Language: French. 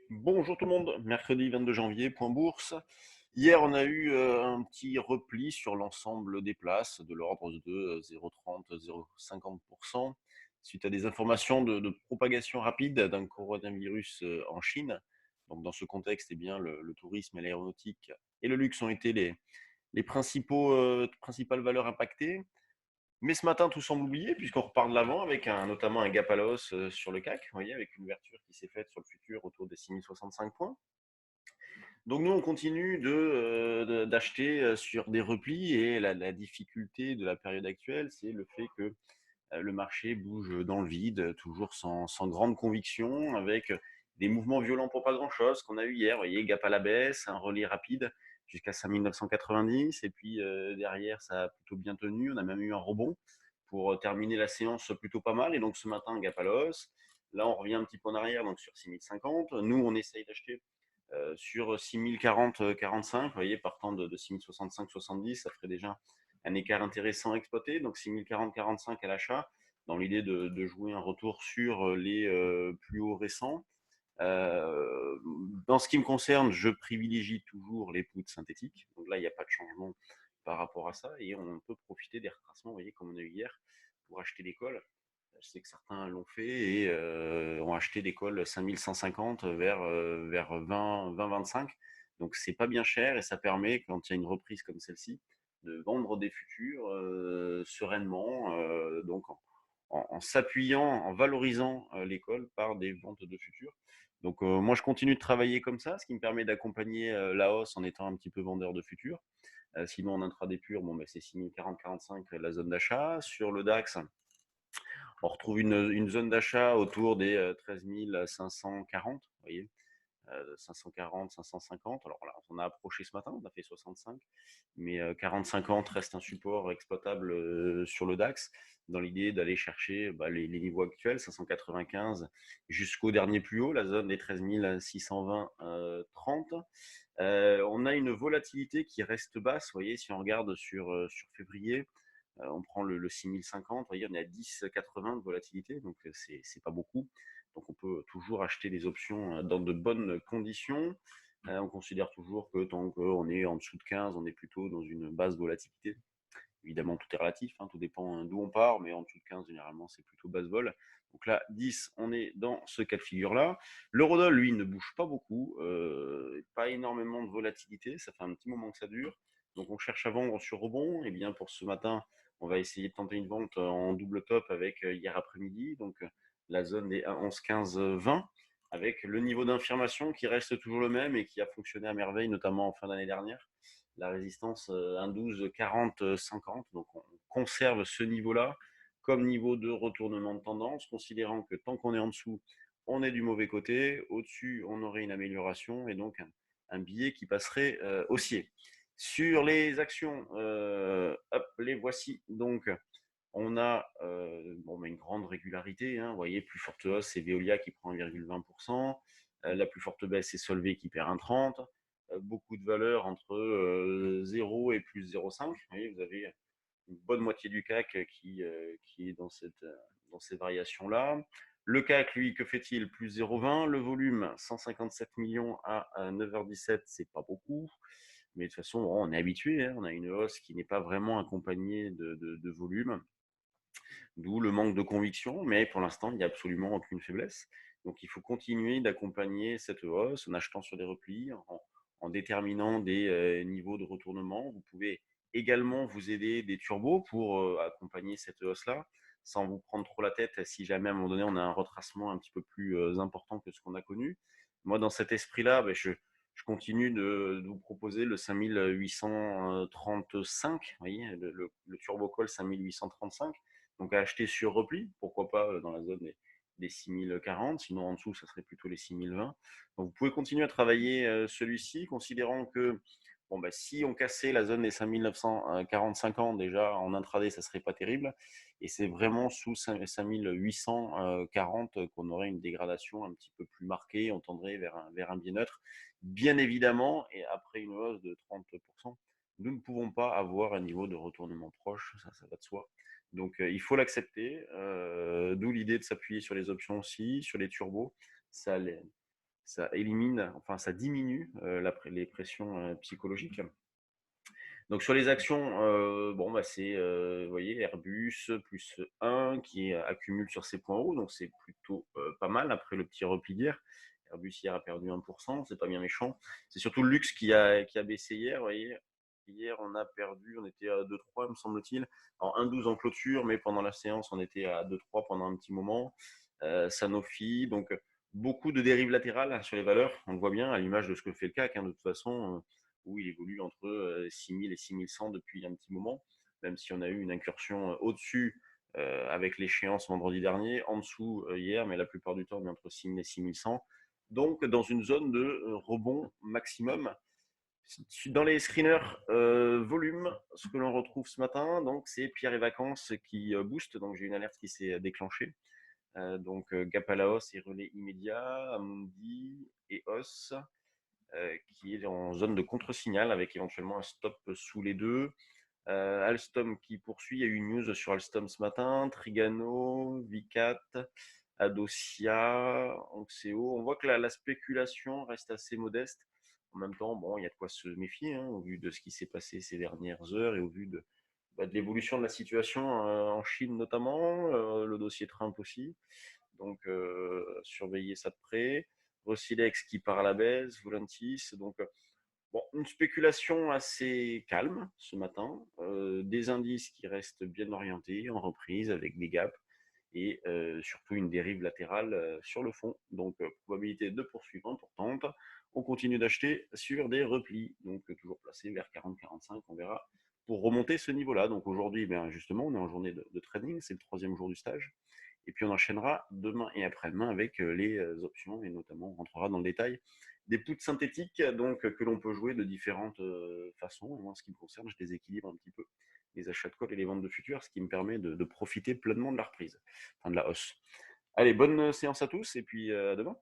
Bonjour tout le monde, mercredi 22 janvier, point bourse. Hier, on a eu un petit repli sur l'ensemble des places de l'ordre de 0,30, 0,50% suite à des informations de propagation rapide d'un coronavirus en Chine. Donc, dans ce contexte, eh bien, le tourisme et l'aéronautique et le luxe ont été les principales valeurs impactées. Mais ce matin, tout semble oublié, puisqu'on repart de l'avant avec notamment un gap à la hausse sur le CAC, vous voyez, avec une ouverture qui s'est faite sur le futur autour des 6065 points. Donc nous, on continue d'acheter sur des replis et la difficulté de la période actuelle, c'est le fait que le marché bouge dans le vide, toujours sans grande conviction, avec des mouvements violents pour pas grand-chose qu'on a eu hier. Vous voyez, gap à la baisse, un relais rapide jusqu'à 5990, et puis derrière, ça a plutôt bien tenu. On a même eu un rebond pour terminer la séance plutôt pas mal. Et donc ce matin, gap à la hausse. Là, on revient un petit peu en arrière, donc sur 6050. Nous, on essaye d'acheter sur 6040-45, vous voyez, partant de 6065-70, ça ferait déjà un écart intéressant à exploiter. Donc 6040-45 à l'achat, dans l'idée de jouer un retour sur les plus hauts récents. Euh, Dans ce qui me concerne, je privilégie toujours les poutres synthétiques. Donc là, il n'y a pas de changement par rapport à ça. Et on peut profiter des retracements, vous voyez, comme on a eu hier, pour acheter des cols. Je sais que certains l'ont fait et ont acheté des cols 5150 vers 20-25. Donc c'est pas bien cher et ça permet, quand il y a une reprise comme celle-ci, de vendre des futurs sereinement, donc en s'appuyant, en valorisant l'école par des ventes de futurs. Donc moi je continue de travailler comme ça, ce qui me permet d'accompagner la hausse en étant un petit peu vendeur de futurs. Sinon en intraday pur, bon, bah, c'est 6040-45 la zone d'achat. Sur le DAX, on retrouve une zone d'achat autour des 13 540, vous voyez, 540, 550. Alors là, on a approché ce matin, on a fait 65, mais 40-50 reste un support exploitable sur le DAX, dans l'idée d'aller chercher les niveaux actuels, 595 jusqu'au dernier plus haut, la zone des 13 620 30. On a une volatilité qui reste basse, vous voyez, si on regarde sur février, on prend le 6050, vous voyez, on est à 10,80 de volatilité, donc c'est pas beaucoup. Donc on peut toujours acheter des options dans de bonnes conditions. On considère toujours que tant qu'on est en dessous de 15, on est plutôt dans une basse volatilité. Évidemment, tout est relatif, hein, tout dépend d'où on part, mais en dessous de 15, généralement, c'est plutôt basse vol. Donc là, 10, on est dans ce cas de figure-là. L'eurodoll, lui, ne bouge pas beaucoup, pas énormément de volatilité, ça fait un petit moment que ça dure. Donc on cherche à vendre sur rebond. Et bien pour ce matin, on va essayer de tenter une vente en double top avec hier après-midi, donc la zone des 11, 15, 20, avec le niveau d'infirmation qui reste toujours le même et qui a fonctionné à merveille, notamment en fin d'année dernière, la résistance 1,12, 40, 50. Donc on conserve ce niveau-là comme niveau de retournement de tendance, considérant que tant qu'on est en dessous, on est du mauvais côté. Au-dessus, on aurait une amélioration et donc un billet qui passerait haussier. Sur les actions, hop, les voici. Donc, on a une grande régularité, hein. Vous voyez, plus forte hausse, c'est Veolia qui prend 1,20%. La plus forte baisse, c'est Solvay qui perd 1,30. Beaucoup de valeurs entre 0 et plus 0,5. Vous voyez, vous avez une bonne moitié du CAC qui est dans ces variations-là. Le CAC, lui, que fait-il? Plus 0,20. Le volume, 157 millions à 9h17, c'est pas beaucoup. Mais de toute façon, on est habitué, hein. On a une hausse qui n'est pas vraiment accompagnée de volume, d'où le manque de conviction. Mais pour l'instant, il n'y a absolument aucune faiblesse. Donc il faut continuer d'accompagner cette hausse en achetant sur des replis, en déterminant des niveaux de retournement. Vous pouvez également vous aider des turbos pour accompagner cette hausse-là, sans vous prendre trop la tête si jamais à un moment donné on a un retracement un petit peu plus important que ce qu'on a connu. Moi, dans cet esprit-là, je continue de vous proposer le 5835, vous voyez, le turbo call 5835, donc à acheter sur repli, pourquoi pas dans la zone des 6040, sinon en dessous, ça serait plutôt les 6020. Donc vous pouvez continuer à travailler celui-ci, considérant que bon, bah, si on cassait la zone des 5945 ans déjà en intraday, ça serait pas terrible. Et c'est vraiment sous 5840 qu'on aurait une dégradation un petit peu plus marquée, on tendrait vers un bien neutre. Bien évidemment, et après une hausse de 30%, nous ne pouvons pas avoir un niveau de retournement proche, ça va de soi. Donc il faut l'accepter, d'où l'idée de s'appuyer sur les options aussi, sur les turbos. Ça, ça élimine, enfin ça diminue les pressions psychologiques. Donc sur les actions, bon, bah, c'est, vous voyez, Airbus plus 1 qui accumule sur ses points hauts, donc c'est plutôt pas mal après le petit repli d'hier. Airbus hier a perdu 1%, c'est pas bien méchant. C'est surtout le luxe qui a baissé hier, vous voyez. Hier, on a perdu, on était à 2,3 me semble-t-il. Alors 1,12 en clôture, mais pendant la séance, on était à 2,3 pendant un petit moment. Sanofi, donc beaucoup de dérives latérales sur les valeurs, on le voit bien à l'image de ce que fait le CAC, hein, de toute façon, où il évolue entre 6000 et 6100 depuis un petit moment, même si on a eu une incursion au-dessus avec l'échéance vendredi dernier, en dessous hier, mais la plupart du temps, on est entre 6000 et 6100. Donc, dans une zone de rebond maximum. Dans les screeners volume, ce que l'on retrouve ce matin, donc c'est Pierre et Vacances qui booste. Donc, j'ai une alerte qui s'est déclenchée. Donc, gap à la hausse et relais immédiat, Amundi et Os qui est en zone de contre-signal avec éventuellement un stop sous les deux. Alstom qui poursuit, il y a eu une news sur Alstom ce matin, Trigano, Vicat, Adocia, Onxeo. On voit que la spéculation reste assez modeste. En même temps, bon, il y a de quoi se méfier hein, au vu de ce qui s'est passé ces dernières heures et au vu de l'évolution de la situation en Chine notamment, le dossier Trump aussi. Donc, surveillez ça de près. Rosilex qui part à la baisse, Volantis. Donc, bon, une spéculation assez calme ce matin. Des indices qui restent bien orientés, en reprise, avec des gaps. Et surtout une dérive latérale sur le fond. Donc, probabilité de poursuivre importante. On continue d'acheter sur des replis. Donc, toujours placé vers 40-45, on verra. Pour remonter ce niveau-là. Donc, aujourd'hui, ben, justement, on est en journée de trading. C'est le 3e jour du stage. Et puis on enchaînera demain et après-demain avec les options et notamment on rentrera dans le détail des puts synthétiques donc, que l'on peut jouer de différentes façons. Moi, en ce qui me concerne, je déséquilibre un petit peu les achats de call et les ventes de futurs, ce qui me permet de profiter pleinement de la reprise, enfin de la hausse. Allez, bonne séance à tous et puis à demain.